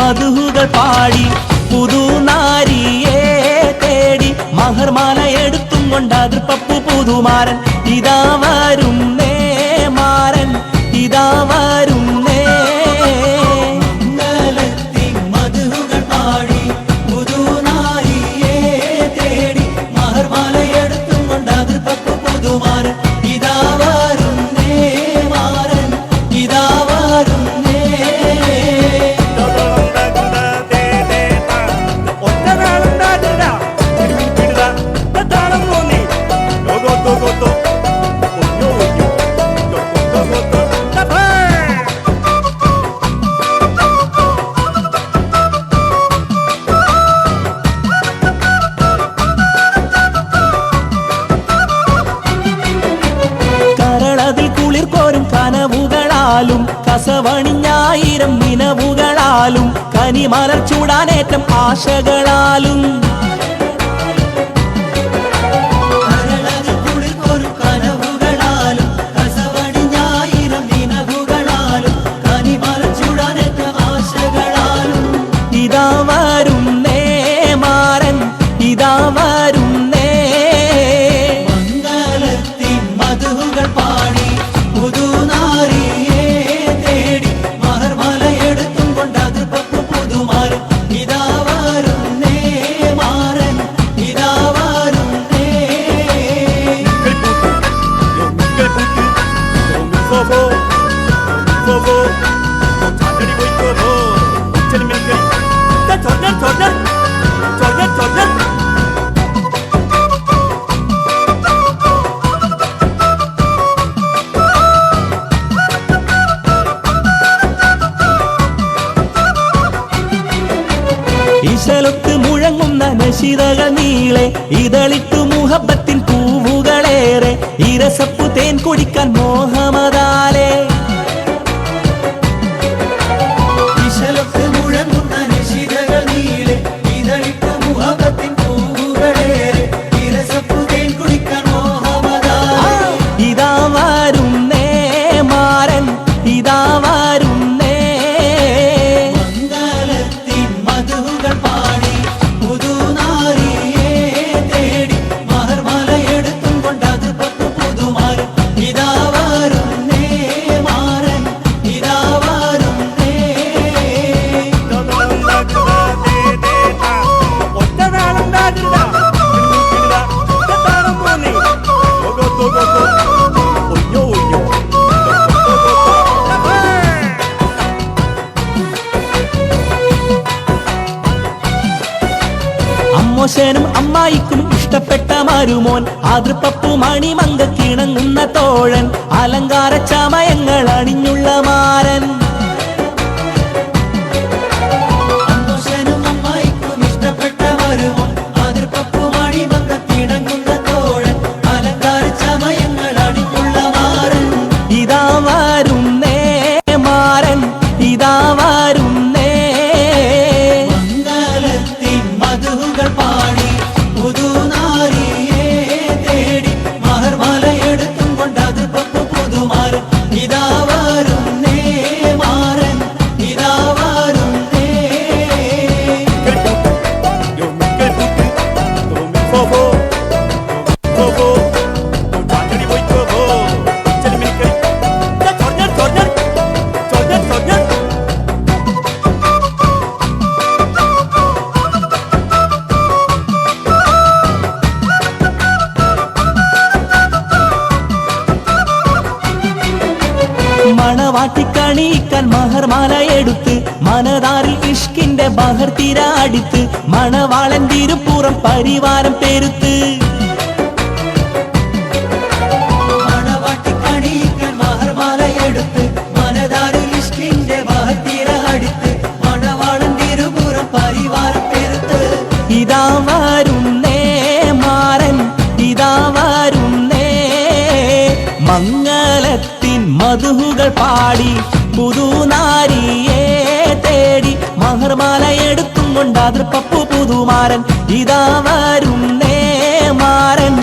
മധുഹുകൾ പാടി പുതുനാരിയെ തേടി മഹർമാല എടുത്തും കൊണ്ട് അതിർപ്പപ്പു പുതുമാരൻ ഇതാ വരുന്നേ മാരൻ ഇതാ വരുന്നേ മംഗളത്തിൻ മധുഹുകൾ പാടി പുതുനാരിയെ തേടി മഹർമാല എടുത്തും കൊണ്ട് അതിർപ്പപ്പു പുതുമാരൻ ഇതാ വരുന്നേ മാരൻ ഇതാ വരുന്നേ കനവുകളാലും കസവണിഞ്ഞായിരം നിനവുകളാലും കനിമലർ ചൂടാനേറ്റം ആശകളാലും കനവുകളാലും കസവണിഞ്ഞായിരം നിനവുകളാലും കനിമലർ ചൂടാനേറ്റം ആശകളാലും ഇതാ വരുന്നേ മാരൻ ഇതാ വരുന്നേ മംഗളത്തിൻ മധുഹുകൾ പാടി പുതുനാരിയെ തേടി മഹർമാല എടുത്തും കൊണ്ട് അതിർപ്പപ്പു പുതുമാരൻ ഇതാ വരുന്നേ മാരൻ ഇതാ വരുന്നേ ഇശലൊത്ത് മുഴങ്ങുന്ന നശിതകൾ നീളെ ഇതളിട്ടു മുഹബത്തിൻ പൂവുകളേറെ ഇരസപ്പു തേൻ കുടിക്കാൻ മോഹമതാലേ ഇശലൊത്ത് മുഴങ്ങുന്ന നശിതകൾ നീളെ ഇതളിട്ടു മുഹബത്തിൻ പൂവുകളേറെ ഇരസപ്പു തേൻ കുടിക്കാൻ മോഹമതാലേ ഇതാ വരുന്നേ മാരൻ ഇതാ വരുന്നേ മംഗളത്തിൻ മധുഹുകൾ പാടി പുതുനാരിയെ തേടി മഹർമാല എടുത്തും കൊണ്ട് അതിർപ്പപ്പു പുതുമാരൻ ഇതാ വരുന്നേ മാരൻ ഇതാ വരുന്നേ അമ്മോശനും അമ്മായിക്കും ഇഷ്ടപ്പെട്ട മരുമോൻ അതിർപ്പപ്പു മണിമങ്ക കിണങ്ങുന്ന തോഴൻ അലങ്കാര ചമയങ്ങൾ അണിഞ്ഞുള്ള മാരൻ അമ്മോശനും അമ്മായിക്കും ഇഷ്ടപ്പെട്ട മരുമോൻ അതിർപ്പപ്പു മണിമങ്ക കിണങ്ങുന്ന തോഴൻ അലങ്കാര ചമയങ്ങൾ അണിഞ്ഞുള്ള മാരൻ ഇതാ വരുന്നേ മാരൻ ഇതാ വരുന്നേ മംഗളത്തിൻ മധുഹുകൾ പാടി പുതുനാരിയെ തേടി മഹർമാല എടുത്തും കൊണ്ട് അതിർപ്പപ്പു പുതുമാരൻ ഇതാ വരുന്നേ മാരൻ ഇതാ വരുന്നേ മണവാട്ടിക്കണിയിക്കാൻ മഹർമാല എടുത്ത് മനതാരിൽ ഇഷ്കിന്റെ ബഹർ തീര അടിത്ത് മണവാളൻ തിരുപ്പുറം പരിവാരം പെരുത്ത് മണവാട്ടിക്കണിയിക്കാൻ മഹർമാല എടുത്ത് മനതാരിൽ ഇഷ്കിന്റെ ബഹർ അടിത്ത് മണവാളൻ തിരുപുറം പരിവാരം പെരുത്ത് ഇതാ വരുന്നേ മാരൻ ഇതാ വരുന്നേ മംഗളത്തിൻ മധുഹുകൾ പാടി പുതുനാരിയെ തേടി മഹർമാല എടുത്തും കൊണ്ട് അതിർപ്പപ്പു പുതുമാരൻ ഇതാ വരുന്നേ മാരൻ